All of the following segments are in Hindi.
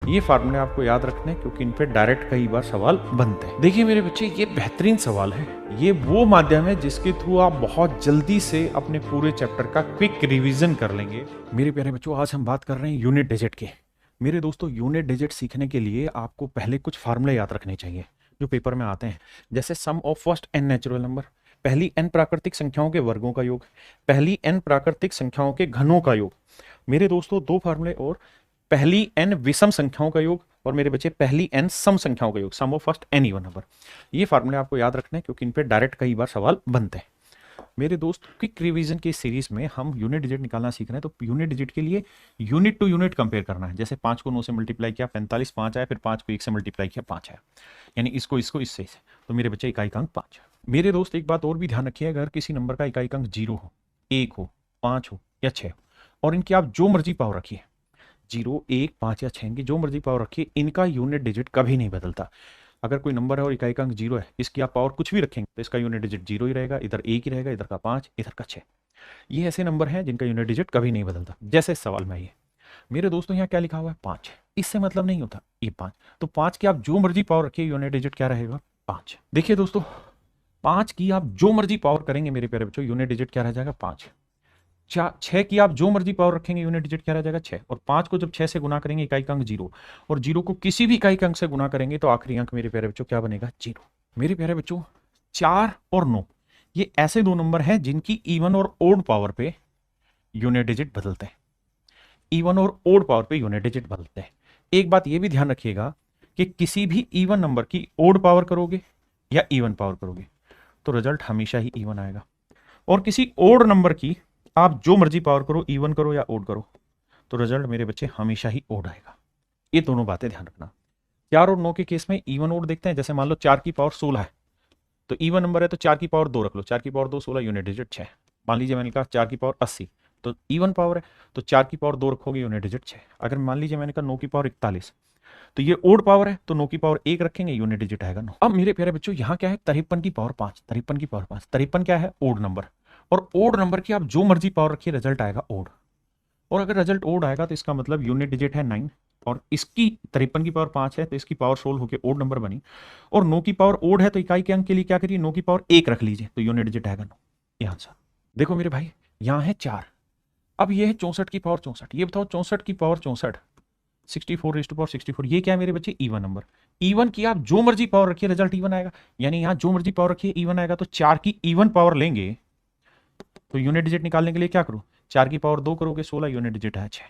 ये फार्मूले आपको याद रखने हैं क्योंकि इन पे डायरेक्ट कई बार सवाल बनते हैं। देखिए मेरे बच्चे, ये बेहतरीन सवाल है। ये वो माध्यम है जिसके थ्रू आप बहुत जल्दी से अपने पूरे चैप्टर का क्विक रिवीजन कर लेंगे। मेरे प्यारे बच्चों, आज हम बात कर रहे हैं यूनिट डिजिट के। मेरे दोस्तों, यूनिट डिजिट सीखने के लिए आपको पहले कुछ फार्मूले याद रखने चाहिए जो पेपर में आते हैं, जैसे sum of first n natural number, पहली n प्राकृतिक संख्याओं के वर्गों का योग, पहली n प्राकृतिक संख्याओं के घनों का योग। मेरे दोस्तों, दो फार्मूले और, पहली n विषम संख्याओं का योग और मेरे बच्चे पहली n सम संख्याओं का योग, sum of first n even number. ये फार्मूले आपको याद रखने हैं क्योंकि इन पे डायरेक्ट कई बार सवाल बनते हैं। मेरे दोस्त, क्विक रिवीजन की सीरीज में हम यूनिट डिजिट निकालना सीख रहे हैं। तो यूनिट डिजिट के लिए यूनिट टू यूनिट कंपेयर करना है। जैसे 5 को 9 से मल्टीप्लाई किया 45 5 आया, फिर 5 को 1 से मल्टीप्लाई किया 5 आया, यानी इसको इससे तो मेरे बच्चे इकाई अंक 5। मेरे दोस्त, एक बात और भी ध्यान रखिए, अगर किसी नंबर का इकाई अंक 0 हो, 1 हो, 5 हो या 6 हो और इनकी आप जो मर्जी पावर रखिए, 0 1 5 या 6, इनकी जो मर्जी पावर रखिए, इनका यूनिट डिजिट कभी नहीं बदलता। अगर कोई नंबर है और इकाई का अंक 0 है, इसकी आप पावर कुछ भी रखेंगे तो इसका यूनिट डिजिट 0 ही रहेगा, इधर 1 ही रहेगा, इधर का 5, इधर का 6। ये ऐसे नंबर हैं जिनका यूनिट डिजिट कभी नहीं बदलता, जैसे इस सवाल में ये। मेरे दोस्तों, यहाँ क्या लिखा हुआ है? 5। इससे मतलब नहीं होता ये 5, तो 5 की आप जो मर्जी पावर रखिए, यूनिट डिजिट क्या रहेगा? 5। देखिए दोस्तों, 5 की आप जो मर्जी पावर करेंगे मेरे प्यारे बच्चों, यूनिट डिजिट क्या रह जाएगा? 5। 6 की आप जो मर्जी पावर रखेंगे, यूनिट डिजिट क्या रह जाएगा? 6। और 5 को जब 6 से गुना करेंगे, इकाई का अंक 0, और 0 को किसी भी इकाई अंक से गुना करेंगे तो आखिरी अंक मेरे प्यारे बच्चों क्या बनेगा? 0। मेरे प्यारे बच्चों, 4 और 9 ये ऐसे दो नंबर हैं जिनकी इवन और ओड पावर पे यूनिट डिजिट बदलते हैं। इवन और ओड पावर पे यूनिट डिजिट बदलते हैं। एक बात ये भी ध्यान रखिएगा कि किसी भी इवन नंबर की ओड पावर करोगे या इवन पावर करोगे तो रिजल्ट हमेशा ही इवन आएगा, और किसी ओड नंबर की आप जो मर्जी पावर करो, इवन करो या ओड करो, तो रिजल्ट मेरे बच्चे हमेशा ही ओड आएगा। ये दोनों बातें ध्यान रखना। 4 और 9 के केस में इवन ओड देखते हैं। जैसे मान लो 4 की पावर 16 है तो इवन नंबर है तो 4 की पावर 2 रख लो, 4 की पावर 2 16, यूनिट डिजिट 6। मान लीजिए मैंने कहा 4 की पावर 80 तो इवन पावर है तो 4 की पावर 2 रखोगे, यूनिट डिजिट 6। अगर मान लीजिए मैंने कहा 9 की पावर 41 तो ये ओड पावर है तो 9 की पावर 1 रखेंगे, यूनिट डिजिट आएगा 9। अब मेरे प्यारे बच्चों, यहाँ क्या है? 53 की पावर 5, 53 की पावर 5। 53 क्या है? ओड नंबर, और ओड नंबर की आप जो मर्जी पावर रखिए, रिजल्ट आएगा ओड। और अगर रिजल्ट ओड आएगा तो इसका मतलब यूनिट डिजिट है 9, और इसकी 53 की पावर 5 है तो इसकी पावर 16 होकर ओड नंबर बनी, और 9 की पावर ओड है तो इकाई के अंक के लिए क्या करिए? 9 की पावर 1 रख लीजिए तो यूनिट डिजिट आएगा 9। ये आंसर। देखो मेरे भाई, यहाँ है 4, अब ये है 64 की पावर 64। ये बताओ 64 की पावर 64, 64 रेज़ टू पावर 64, ये क्या है मेरे बच्चे? Even number. इवन की आप जो मर्जी पावर रखिए, रिजल्ट इवन आएगा। यानी यहाँ जो मर्जी पावर रखिए, इवन आएगा। तो 4 की इवन पावर लेंगे तो यूनिट डिजिट निकालने के लिए क्या करो? 4 की पावर 2 करोगे 16, यूनिट डिजिट है 6।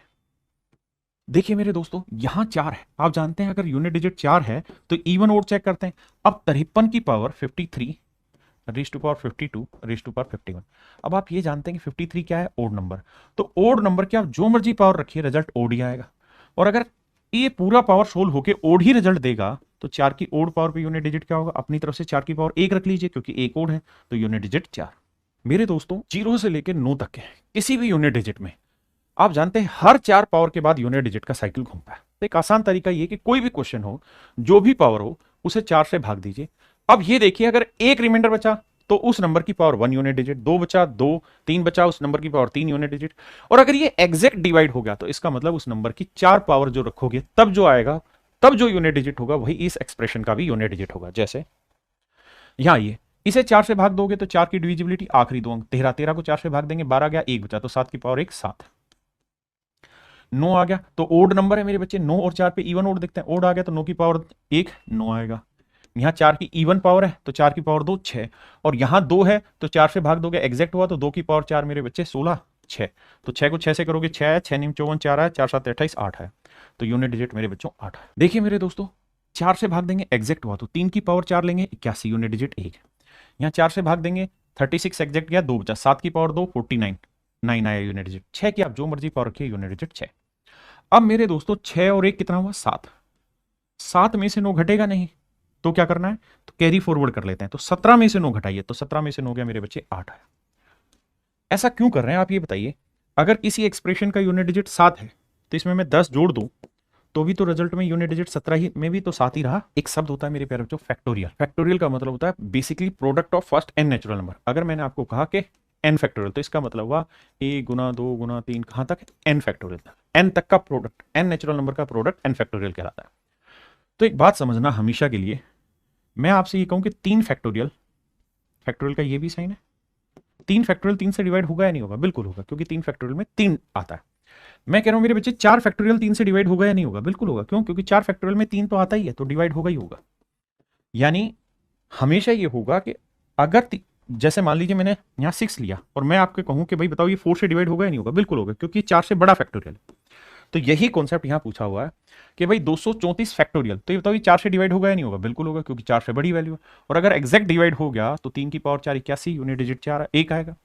देखिए मेरे दोस्तों, यहां 4 है, आप जानते हैं अगर यूनिट डिजिट 4 है तो इवन ओड चेक करते हैं। अब 53 की power 53 raise to power 52 raise to power 51। अब आप ये जानते हैं कि 53 क्या है? Odd number. तो ओड नंबर की आप जो मर्जी पावर रखिए, रिजल्ट ओड ही आएगा। और अगर ये पूरा पावर सोल्व होकर ओड ही रिजल्ट देगा तो 4 की ओड पावर पे यूनिट डिजिट क्या होगा? अपनी तरफ से 4 की पावर 1 रख लीजिए क्योंकि 1 ओड है तो यूनिट डिजिट 4। मेरे दोस्तों, 0 से लेकर 9 तक के किसी भी यूनिट डिजिट में आप जानते हैं हर 4 पावर के बाद यूनिट डिजिट का साइकिल घूमता है। तो एक आसान तरीका ये कि कोई भी क्वेश्चन हो, जो भी पावर हो, उसे 4 से भाग दीजिए। अब ये देखिए, अगर एक रिमाइंडर बचा तो उस नंबर की पावर 1 यूनिट डिजिट, 2 बचा 2, 3 बचा उस नंबर की पावर 3 यूनिट डिजिट। और अगर ये एग्जैक्ट डिवाइड हो गया तो इसका मतलब उस नंबर की 4 पावर जो रखोगे तब जो आएगा, तब जो यूनिट डिजिट होगा वही इस एक्सप्रेशन का भी यूनिट डिजिट होगा। जैसे यहां ये इसे 4 से भाग दोगे तो 4 की डिविजिबिलिटी आखिरी 2 अंक 13, 13 को 4 से भाग देंगे 12 गया, 1 बचा तो 7 की पावर 1 7। 9 आ गया तो ओड नंबर है मेरे बच्चे, 9 और 4 पे इवन ओड देखते हैं। ओड आ गया तो 9 की पावर 1 9 आएगा। यहाँ 4 की इवन पावर है तो 4 की पावर 2 6, और यहाँ 2 है तो 4 से भाग दोगे, एग्जैक्ट हुआ तो 2 की पावर 4 मेरे बच्चे 16 6। तो 6 को 6 से करोगे 6 है, 6 निम 54 4 है, 4 7 28 8 है। तो यूनिट डिजिट मेरे बच्चों 8 है। देखिए मेरे दोस्तों, 4 से भाग देंगे, एग्जैक्ट हुआ तो 3 की पावर 4 लेंगे 81, यूनिट डिजिट 1। यहाँ 4 से भाग देंगे 36 एग्जैक्ट गया, 2 बचा, 7 की पावर 2 49 9 आया यूनिट डिजिट। 6 की आप जो मर्जी पावर रखिए, यूनिट डिजिट 6। अब मेरे दोस्तों 6 और 1 कितना हुआ? 7। 7 में से 9 घटेगा नहीं तो क्या करना है? तो कैरी फॉरवर्ड कर लेते हैं। तो 17 में से 9 घटाइए तो 17 में से 9 गया मेरे बच्चे 8 है। ऐसा क्यों कर रहे हैं आप ये बताइए? अगर किसी एक्सप्रेशन का यूनिट डिजिट 7 है तो इसमें मैं 10 जोड़ दूं तो भी तो रिजल्ट में यूनिट डिजिट 17 ही में भी तो 7 ही रहा। एक शब्द होता है मेरे प्यारे बच्चों फैक्टोरियल। फैक्टोरियल का मतलब होता है basically product of first n natural number. अगर मैंने आपको कहा कि n फैक्टोरियल। तो इसका मतलब हुआ a गुना 2 गुना 3 कहां तक, n फैक्टोरियल तक। n तक का प्रोडक्ट, n नेचुरल नंबर का प्रोडक्ट n फैक्टोरियल कहलाता है। तो एक बात समझना हमेशा के लिए, मैं आपसे ये कहूं कि 3 फैक्टोरियल, फैक्टोरियल का ये भी साइन है, 3 फैक्टोरियल 3 से डिवाइड होगा या नहीं होगा, बिल्कुल होगा, क्योंकि 3 फैक्टोरियल में 3 आता है। मैं कह रहा हूं मेरे बच्चे 4 फैक्टोरियल 3 से डिवाइड होगा या नहीं होगा, बिल्कुल होगा। क्यों, क्योंकि 4 फैक्टोरियल में 3 तो आता ही है, तो डिवाइड होगा ही होगा। यानी हमेशा ये होगा कि अगर जैसे मान लीजिए मैंने यहाँ 6 लिया और मैं आपको कहूं कि भाई बताओ ये 4 से डिवाइड होगा या नहीं होगा, बिल्कुल होगा, क्योंकि 4 से बड़ा फैक्टोरियल। तो यही कॉन्सेप्ट यहाँ पूछा हुआ है कि भाई 234 फैक्टोरियल, तो ये बताओ ये 4 से डिवाइड होगा या नहीं होगा, बिल्कुल होगा, क्योंकि 4 से बड़ी वैल्यू है। और अगर एग्जैक्ट डिवाइड हो गया तो 3 की पावर 4 81, यूनिट डिजिट 4 1 आएगा।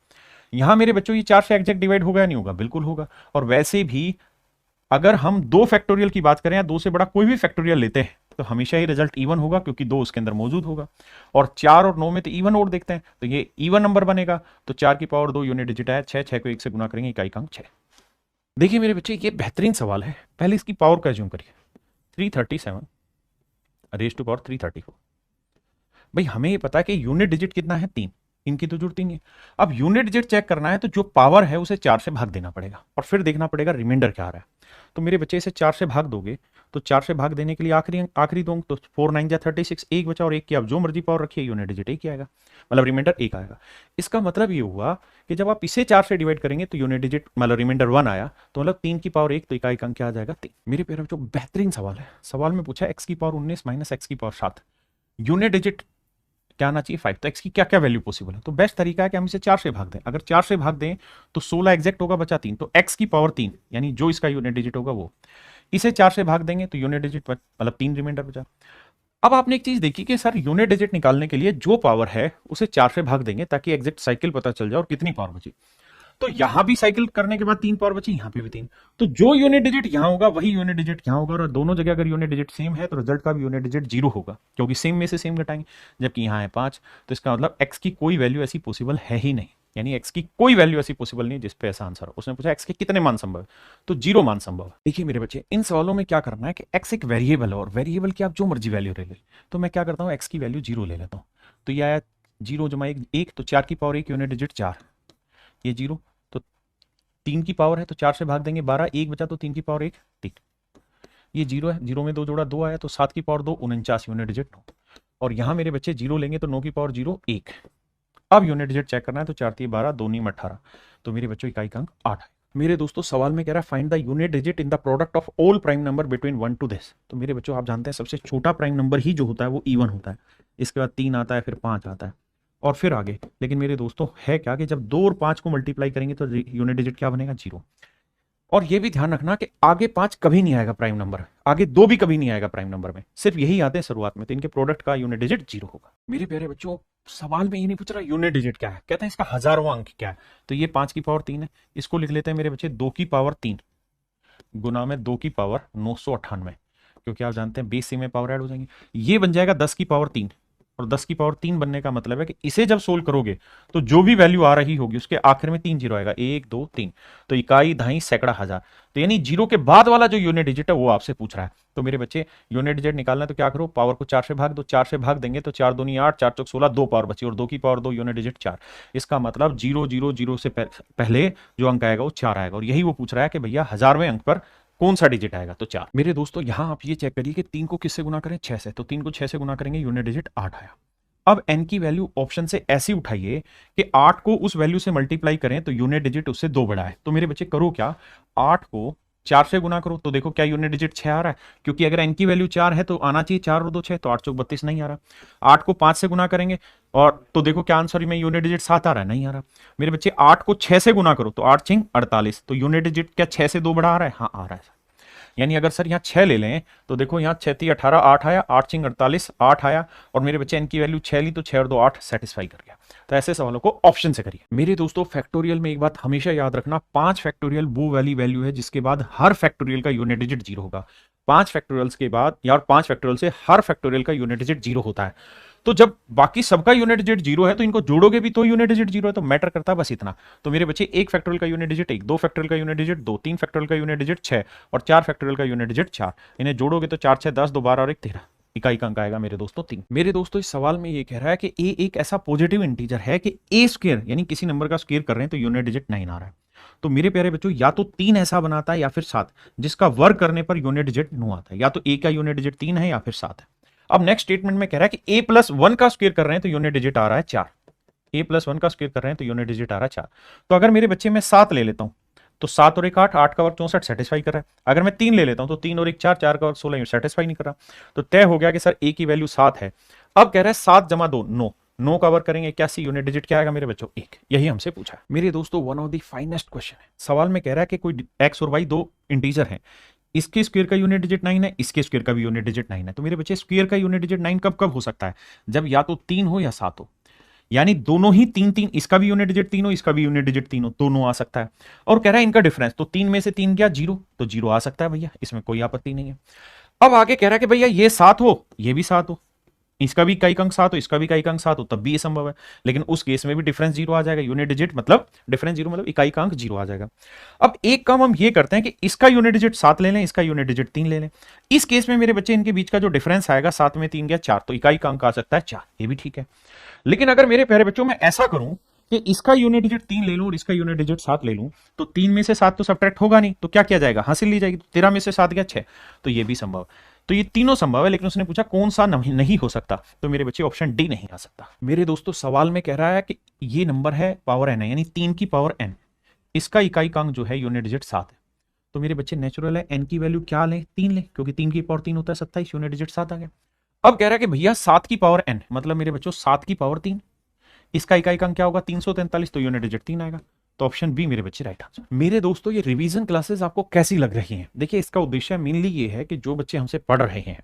यहां मेरे बच्चों ये 4 से एग्जैक्ट डिवाइड होगा या नहीं होगा, बिल्कुल होगा। और वैसे भी अगर हम 2 फैक्टोरियल की बात करें या 2 से बड़ा कोई भी फैक्टोरियल लेते हैं तो हमेशा ही रिजल्ट इवन होगा, क्योंकि 2 उसके अंदर मौजूद होगा। और 4 और 9 में तो इवन और देखते हैं, तो ये इवन नंबर बनेगा। तो 4 की पावर 2 यूनिट डिजिट है 6, 6 को 1 से गुना करेंगे, इकाई का अंक 6। देखिए मेरे बच्चे ये बेहतरीन सवाल है। पहले इसकी पावर का एज्यूम करिए, 337 रेज़ टू पावर 334। भाई हमें ये पता है कि यूनिट डिजिट कितना है, 3, इनकी तो जरूरत ही नहीं है। अब यूनिट डिजिट चेक करना है तो जो पावर है उसे 4 से भाग देना पड़ेगा और फिर देखना पड़ेगा रिमाइंडर क्या आ रहा है। तो मेरे बच्चे इसे 4 से भाग दोगे तो 4 से भाग देने के लिए आखिरी दो अंक, तो 4 9 जा 36, 1 बचा और 1 की आप जो मर्जी पावर रखिए, यूनिट डिजिट 1 ही आएगा, मतलब रिमाइंडर 1 आएगा। इसका मतलब ये हुआ कि जब आप इसे 4 से डिवाइड करेंगे तो यूनिट डिजिट मतलब रिमाइंडर 1 आया, तो मतलब 3 की पावर 1, तो इकाई का अंक क्या आ जाएगा, 3। मेरे प्यारे बच्चों बेहतरीन सवाल है। सवाल में पूछा x की पावर 19 माइनस x की पावर 7, यूनिट डिजिट क्या आना चाहिए 5। तो x की क्या क्या वैल्यू पॉसिबल है, तो बेस्ट तरीका है कि हम इसे 4 से भाग दें। अगर 4 से भाग दें तो 16 एग्जैक्ट होगा, बचा 3, तो x की पावर 3 यानी जो इसका यूनिट डिजिट होगा वो, इसे 4 से भाग देंगे तो यूनिट डिजिट मतलब 3 रिमाइंडर बचा। अब आपने एक चीज देखी कि सर यूनिट डिजिट निकालने के लिए जो पावर है उसे 4 से भाग देंगे ताकि एग्जैक्ट साइकिल पता चल जाए और कितनी पावर बची। तो यहां भी साइकिल करने के बाद 3 पावर बची, यहां पे भी 3, तो जो यूनिट डिजिट यहां होगा वही यूनिट डिजिट यहां होगा। और दोनों जगह अगर यूनिट डिजिट सेम है तो रिजल्ट का भी यूनिट डिजिट 0 होगा, क्योंकि सेम में से सेम घटाएंगे। जबकि यहां है 5, तो इसका मतलब x की कोई वैल्यू ऐसी पॉसिबल है ही नहीं, यानी x की कोई वैल्यू ऐसी पॉसिबल नहीं जिस पे ऐसा आंसर हो। उसने पूछा x के कितने मान संभव है, तो 0 मान संभव है। देखिए मेरे बच्चे इन सवालों में क्या करना है कि x एक वेरिएबल है और वेरिएबल की आप जो मर्जी वैल्यू ले ले, तो मैं क्या करता हूँ x की वैल्यू 0 ले लेता हूँ। तो ये आया 0 जमा 1, तो 4 की पावर 1 यूनिट डिजिट 4, ये 0, तो 3 की पावर है तो 4 से भाग देंगे 12, 1 बचा तो 3 की पावर 1 3, ये 0 है, 0 में 2 जोड़ा 2 आया, तो 7 की पावर 2 49 यूनिट डिजिट 9। और यहां मेरे बच्चे 0 लेंगे तो 9 की पावर 0 1। अब यूनिट डिजिट चेक करना है तो 4 3 12, 2 9 18, तो मेरे बच्चों इकाई का अंक 8 है। मेरे दोस्तों सवाल में कह रहा है find the unit digit in the product of all prime number between 1 to this. तो मेरे बच्चों आप जानते हैं सबसे छोटा प्राइम नंबर ही जो होता है वो इवन होता है, इसके बाद 3 आता है, फिर 5 आता है और फिर आगे। लेकिन मेरे दोस्तों है क्या कि जब 2 और 5 को मल्टीप्लाई करेंगे तो यूनिट डिजिट क्या बनेगा, 0। और ये भी ध्यान रखना कि आगे 5 कभी नहीं आएगा प्राइम नंबर, आगे 2 भी कभी नहीं आएगा प्राइम नंबर में, सिर्फ यही आते हैं शुरुआत में, तो इनके प्रोडक्ट का यूनिट डिजिट 0 होगा। मेरे प्यारे बच्चों सवाल में ये नहीं पूछ रहा यूनिट डिजिट क्या है, कहते हैं इसका हजारवां अंक क्या है। तो ये 5 की पावर 3 है, इसको लिख लेते हैं मेरे बच्चे 2 की पावर 3 गुना में 2 की पावर 998, क्योंकि आप जानते हैं बेस से में पावर ऐड हो जाएंगे। ये बन जाएगा 10 की पावर 3, और 10 की पावर 3 बनने का मतलब है कि इसे जब सोल्व करोगे तो जो भी वैल्यू आ रही होगी उसके आखिर में 3 जीरो आएगा, 1 2 3, तो इकाई दहाई सैकड़ा हजार। तो यानी 0 के बाद वाला जो यूनिट डिजिट है वो आपसे पूछ रहा है। तो मेरे बच्चे यूनिट डिजिट निकालना है तो क्या करो, पावर को 4 से भाग दो, 4 से भाग देंगे तो 4 दूनी 8, 4 चौक 16, 2 पावर बची और 2 की पावर 2 यूनिट डिजिट 4। इसका मतलब 0 0 0 से पहले जो अंक आएगा वो 4 आएगा, और यही वो पूछ रहा है कि भैया हजारवें अंक पर कौन सा डिजिट आएगा, तो 4। मेरे दोस्तों यहां आप ये चेक करिए कि 3 को किससे गुना करें, 6 से, तो 3 को 6 से गुना करेंगे यूनिट डिजिट 8 आया। अब n की वैल्यू ऑप्शन से ऐसी उठाइए कि 8 को उस वैल्यू से मल्टीप्लाई करें तो यूनिट डिजिट उससे 2 बड़ा है। तो मेरे बच्चे करो क्या, 8 को 4 से गुना करो तो देखो क्या यूनिट डिजिट 6 आ रहा है, क्योंकि अगर n की वैल्यू 4 है तो आना चाहिए 4 और 2 6, तो 8 चौक 32 नहीं आ रहा। 8 को 5 से गुना करेंगे और तो देखो क्या आंसर में यूनिट डिजिट 7 आ रहा है, नहीं आ रहा। मेरे बच्चे 8 को 6 से गुना करो तो 8 6 48, तो यूनिट डिजिट क्या 6 से 2 बड़ा आ रहा है, हाँ आ रहा है। यानी अगर सर यहाँ 6 ले लें तो देखो यहाँ 6 3 18 8 आया, 8 6 48 8 आया, और मेरे बच्चे n की वैल्यू 6 ली तो 6 और 2 8 सेटिस्फाई कर गया। तो ऐसे सवालों को ऑप्शन से करिए। मेरे दोस्तों फैक्टोरियल में एक बात हमेशा याद रखना, 5 फैक्टोरियल वो वाली वैल्यू है जिसके बाद हर फैक्टोरियल का यूनिट डिजिट 0 होगा। 5 फैक्टोरियल्स के बाद या 5 फैक्टोरियल से हर फैक्टोरियल का यूनिट डिजिट 0 होता है। तो जब बाकी सबका यूनिट डिजिट 0 है तो इनको जोड़ोगे भी तो यूनिट डिजिट 0 है, तो मैटर करता है बस इतना। तो मेरे बच्चे 1 फैक्टोरियल का यूनिट डिजिट 1, 2 फैक्टोरियल का यूनिट डिजिट 2, 3 फैक्टोरियल का यूनिट डिजिट 6 और 4 फैक्टोरियल का यूनिट डिजिट 4। इन्हें जोड़ोगे तो 4 6 10, 2 12 और 1 13, इकाई का अंक आएगा मेरे दोस्तों 3। मेरे दोस्तों इस सवाल में ये कह रहा है कि a एक ऐसा पॉजिटिव इंटीजर है कि a स्क्वायर यानी किसी नंबर का स्क्वायर कर रहे हैं तो यूनिट डिजिट 9 आ रहा है। तो मेरे प्यारे बच्चों या तो 3 ऐसा बनाता है या फिर 7 जिसका वर्ग करने पर यूनिट डिजिट 9 आता है। या तो a का यूनिट डिजिट 3 है या फिर 7 है। अब नेक्स्ट स्टेटमेंट में कह रहा है कि a प्लस 1 का स्क्वायर कर रहे हैं तो यूनिट डिजिट आ रहा है 4। a प्लस 1 का स्क्वायर कर रहे हैं तो यूनिट डिजिट आ रहा है 4। तो अगर मेरे बच्चे में 7 ले लेता हूं तो 7 और 1 8, 8 का वर्ग 64 सेटिस्फाई कर रहा है। अगर मैं 3 ले लेता हूं तो 3 और 1 4, 4 का वर्ग 16 सेटिस्फाई नहीं कर रहा। तो तय हो गया कि सर a की वैल्यू 7 है। अब कह रहा है 7 जमा 2 9, 9 का वर्ग करेंगे 81, यूनिट डिजिट क्या आएगा मेरे बच्चों 1। यही हमसे पूछा है मेरे दोस्तों, one of the finest question है। सवाल में कह रहा है कि कोई x और y दो इंटीजर है, इसके स्क्वायर का यूनिट डिजिट 9 है, इसके स्क्वायर का भी यूनिट डिजिट 9 है। तो मेरे बच्चे स्क्वायर का यूनिट डिजिट 9 कब कब हो सकता है? जब या तो 3 हो या 7 हो, यानी दोनों ही 3 3, इसका भी यूनिट डिजिट 3 हो, इसका भी यूनिट डिजिट 3 हो, दोनों आ सकता है। और कह रहा है इनका डिफरेंस, तो 3 में से 3 क्या 0, तो 0 आ सकता है भैया, इसमें कोई आपत्ति नहीं है। अब आगे कह रहा है कि भैया ये 7 हो, ये भी 7 हो, इसका भी इकाई अंक 7 हो, इसका भी इकाई अंक 7 हो, तब भी ये संभव है। लेकिन उस केस में भी डिफरेंस 0 आ जाएगा, यूनिट डिजिट मतलब डिफरेंस 0 मतलब इकाई का अंक 0 आ जाएगा। अब एक काम हम ये करते हैं कि इसका यूनिट डिजिट 7 ले लें, इसका यूनिट डिजिट 3 ले लें। इस केस में मेरे बच्चे इनके बीच का जो डिफरेंस आएगा 7 में 3 गया 4, तो इकाई का अंक आ सकता है 4, ये भी ठीक है। लेकिन अगर मेरे प्यारे बच्चों में ऐसा करूं कि इसका यूनिट डिजिट 3 ले लूं और इसका यूनिट डिजिट 7 ले लूं, तो 3 में से 7 तो सब्ट्रैक्ट होगा नहीं, तो क्या किया जाएगा, हासिल ली जाएगी। तो 13 में से 7 गया 6, तो ये भी संभव। तो ये तीनों संभव है, लेकिन उसने पूछा कौन सा नहीं हो सकता, तो मेरे बच्चे ऑप्शन डी नहीं आ सकता। मेरे दोस्तों सवाल में कह रहा है कि ये नंबर है पावर एन है, यानी 3 की पावर एन, इसका इकाई का अंक जो है यूनिट डिजिट 7 है। तो मेरे बच्चे नेचुरल है एन की वैल्यू क्या लें, 3 लें, क्योंकि 3 की पावर 3 होता है 27, यूनिट डिजिट 7 आ गया। अब कह रहा है कि भैया 7 की पावर एन मतलब मेरे बच्चों 7 की पावर 3, इसका इकाई का अंक क्या होगा 343, तो यूनिट डिजिट 3 आएगा। तो ऑप्शन बी मेरे बच्चे राइट आंसर। मेरे दोस्तों ये रिवीजन क्लासेस आपको कैसी लग रही हैं? देखिए इसका उद्देश्य मेनली ये है कि जो बच्चे हमसे पढ़ रहे हैं,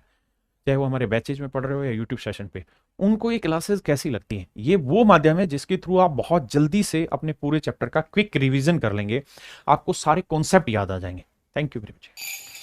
चाहे वो हमारे बैचेज में पढ़ रहे हो या यूट्यूब सेशन पे, उनको ये क्लासेस कैसी लगती हैं। ये वो माध्यम है जिसके थ्रू आप बहुत जल्दी से अपने पूरे चैप्टर का क्विक रिवीजन कर लेंगे, आपको सारे कॉन्सेप्ट याद आ जाएंगे। थैंक यू मेरे बच्चे।